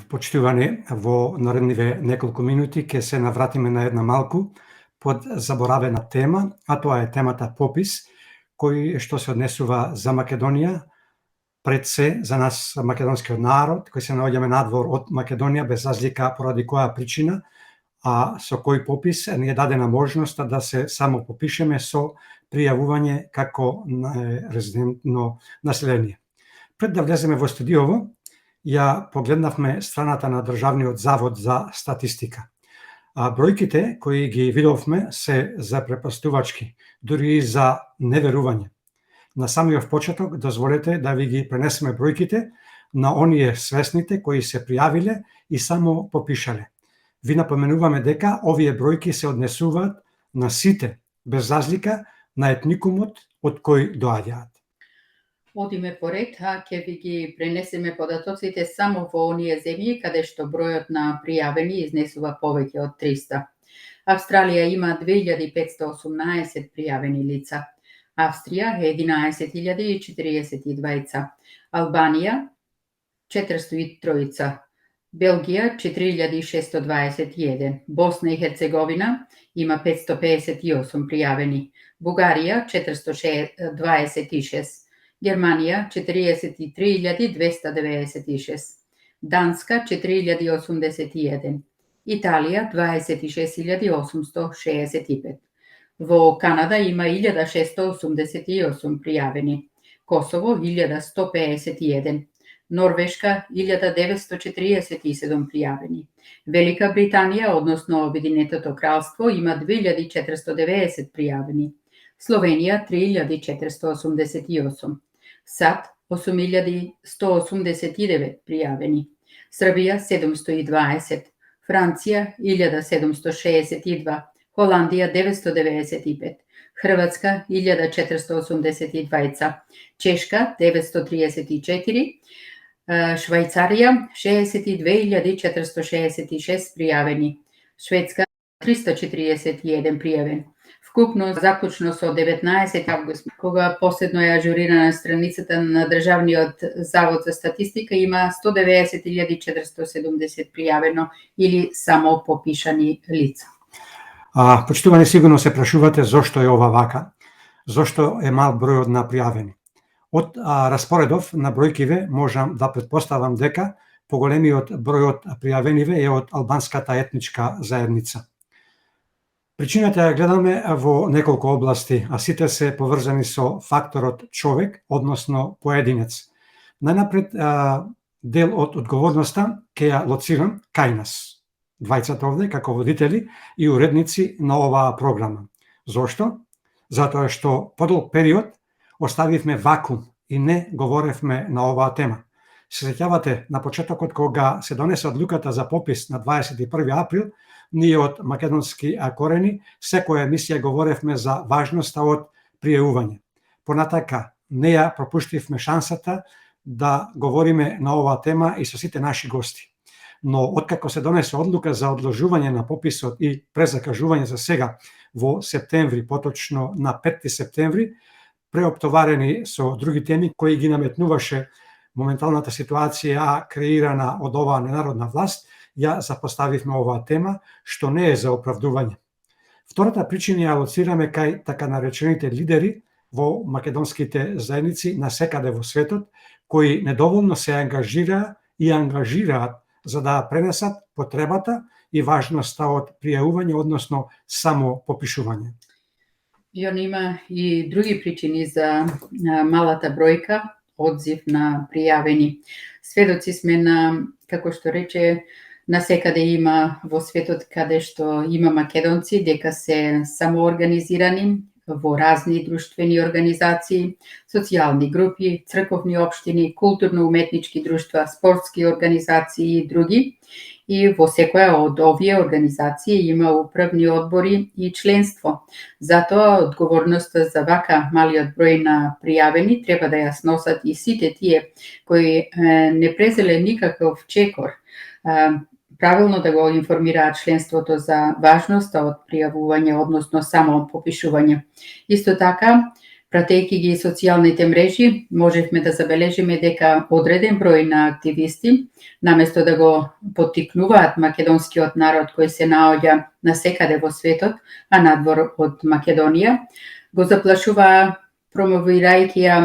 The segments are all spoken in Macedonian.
Почитувани, во наредниве неколку минути ќе се навратиме на една малку подзаборавена тема, а тоа е темата попис, кој што се однесува за Македонија, пред се за нас македонскиот народ, кој се наоѓаме надвор од Македонија, без разлика поради која причина, а со кој попис ни е дадена можност да се само попишеме со пријавување како резидентно население. Пред да влеземе во студиово, ја погледнавме страната на Државниот завод за статистика. Бројките кои ги видовме се запрепастувачки, дури и за неверување. На самиот почеток дозволете да ви ги пренесеме бројките на оние свесните кои се пријавиле и само попишале. Ви напоменуваме дека овие бројки се однесуваат на сите, без разлика на етникумот од кој доаѓаат. Одиме поред, ќе ви ги пренесеме податоците само во оние земји каде што бројот на пријавени изнесува повеќе од 300. Австралија има 2518 пријавени лица, Австрија 11042, Албанија 403, Белгија 4621, Босна и Херцеговина има 558 пријавени, Бугарија 426, Германија 43296, Данска 4081, Италија 26865. Во Канада има 1688 пријавени, Косово 1151, Норвешка 1947 пријавени, Велика Британија, односно Обединетото кралство, има 2490 пријавени, Словенија 3488, САД 8189 пријавени, Србија 720, Франција 1762, Холандија 995, Хрватска 1482, Чешка 934, Швајцарија 62466 пријавени, Шведска 341 пријавен. Вкупно, заклучно со 19 август, кога последно е ажурирана страницата на Државниот завод за статистика, има 190.470 пријавено или само попишани лица. Почитувани, сигурно се прашувате зошто е ова вака, зошто е мал бројот на пријавени. Од распоредов на бројкиве можам да претпоставам дека поголемиот број од пријавениве е од албанската етничка заедница. Причината ја гледаме во неколку области, а сите се поврзани со факторот човек, односно поединец. Најнапред, дел од одговорноста ќе ја лоцирам кај нас, двајцата овде како водители и уредници на оваа програма. Зошто? Затоа што подолг период оставивме вакуум и не говоревме на оваа тема. Се сеќавате на почетокот кога се донесе одлуката за попис на 21 април, ние од македонски корени секоја емисија говоревме за важноста од пријавување. Понатака не ја пропуштивме шансата да говориме на оваа тема и со сите наши гости. Но откако се донесе одлука за одложување на пописот и презакажување за сега во септември, поточно на 5 септември, преоптоварени со други теми кои ги наметнуваше моменталната ситуација креирана од оваа ненародна власт, ја запоставивме оваа тема, што не е за оправдување. Втората причина ја лоцираме кај така наречените лидери во македонските заедници на секаде во светот, кои недоволно се ангажираат за да пренесат потребата и важноста од пријавување, односно само попишување. Јон има и други причини за малата бројка одзив на пријавени. Сведоци сме на, како што рече, на секаде има во светот каде што има македонци, дека се самоорганизирани во разни друштвени организации, социјални групи, црковни општини, културно-уметнички друштва, спортски организации и други. И во секоја од овие организации има управни одбори и членство. Затоа одговорноста за вака малиот број на пријавени треба да ја сносат и сите тие кои не презеле никаков чекор правилно да го информираат членството за важноста од пријавување, односно само попишување. Исто така, Пратејќи ги социјалните мрежи, можевме да забележиме дека одреден број на активисти, наместо да го поттикнуваат македонскиот народ кој се наоѓа насекаде во светот, а надвор од Македонија, го заплашуваа промовирајќи ја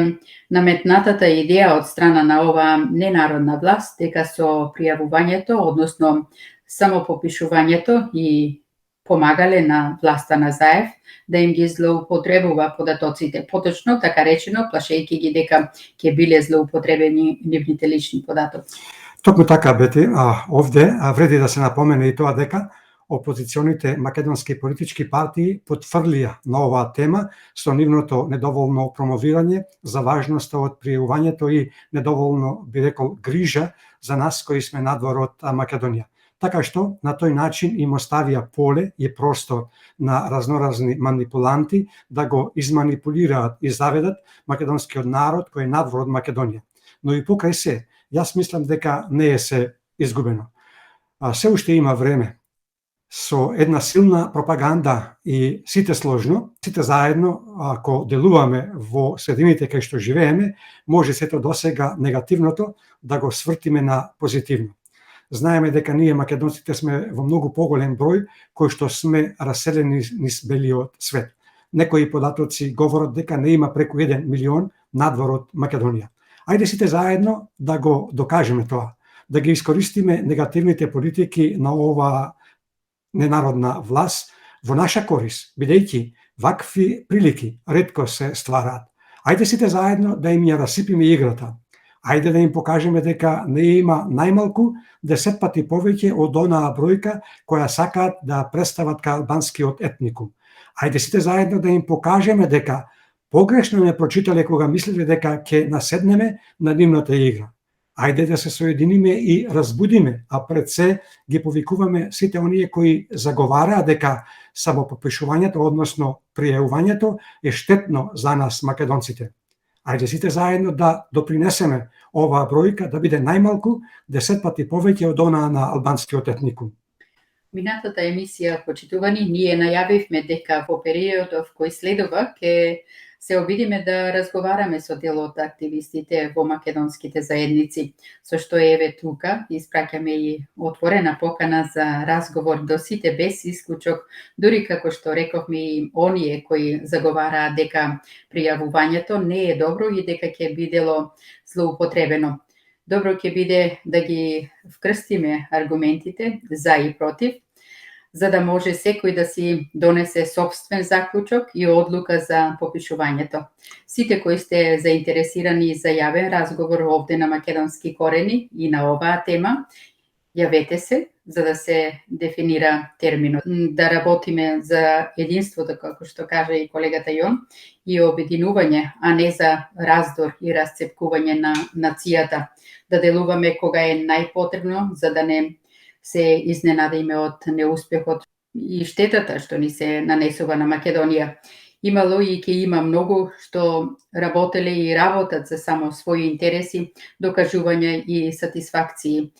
наметнатата идеја од страна на оваа ненародна власт дека со пријавувањето, односно само попишувањето и помагале на власта на Заев да им ги злоупотребува податоците. Поточно, така речено, плашејќи ги дека ќе биле злоупотребени нивните лични податоци. Токму така, Бети, овде вреди да се напомене и тоа дека опозиционите македонски политички партии потврлија на оваа тема со нивното недоволно промовирање за важноста од пријавувањето и недоволно, би рекол, грижа за нас кои сме надвор од Македонија. Така што на тој начин им оставија поле и простор на разноразни манипуланти да го изманипулираат и заведат македонскиот народ кој е надвор од Македонија. Но и покрај се, јас мислам дека не е се изгубено. Се уште има време. Со една силна пропаганда и сите сложно, сите заедно, ако делуваме во средините кај што живееме, може сето досега негативното да го свртиме на позитивно. Знаеме дека ние македонците сме во многу поголем број кои што сме раселени низ белиот свет. Некои податоци говорат дека не има преку 1 милион надвор од Македонија. Ајде сите заедно да го докажеме тоа, да ги искористиме негативните политики на оваа ненародна власт во наша корис, бидејќи вакви прилики ретко се ствараат. Ајде сите заедно да им ја расипиме играта. Ајде да им покажеме дека не има најмалку 10 пати повеќе од онаа бројка која сакаат да представат кај албанскиот етникум. Ајде сите заедно да им покажеме дека погрешно не прочитале кога мислеле дека ќе наседнеме на нивната игра. Ајде да се соединиме и разбудиме, а пред се ги повикуваме сите оние кои заговараат дека самопопишувањето, односно пријавувањето е штетно за нас македонците. Ајде сите заедно да допринесеме оваа бројка да биде најмалку 10 пати повеќе од онаа на албанскиот етникум. Минатата емисија, почитувани, ние најавивме дека во периодов кој следува ќе се обидиме да разговараме со дел од активистите во македонските заедници, со што еве тука испраќаме и отворена покана за разговор до сите без исклучок, дури како што рековме и оние кои заговараат дека пријавувањето не е добро и дека ќе бидело злоупотребено. Добро ќе биде да ги вкрстиме аргументите за и против, за да може секој да си донесе собствен заклучок и одлука за попишувањето. Сите кои сте заинтересирани за јавен разговор овде на Македонски корени и на оваа тема, јавете се за да се дефинира терминот. Да работиме за единството, како што кажа и колегата Јон, и обединување, а не за раздор и расцепкување на нацијата. Да делуваме кога е најпотребно, за да не се изненадиме од неуспехот и штетата што ни се нанесува на Македонија. Имало и ќе има многу што работеле и работат за само своји интереси, докажување и сатисфакции.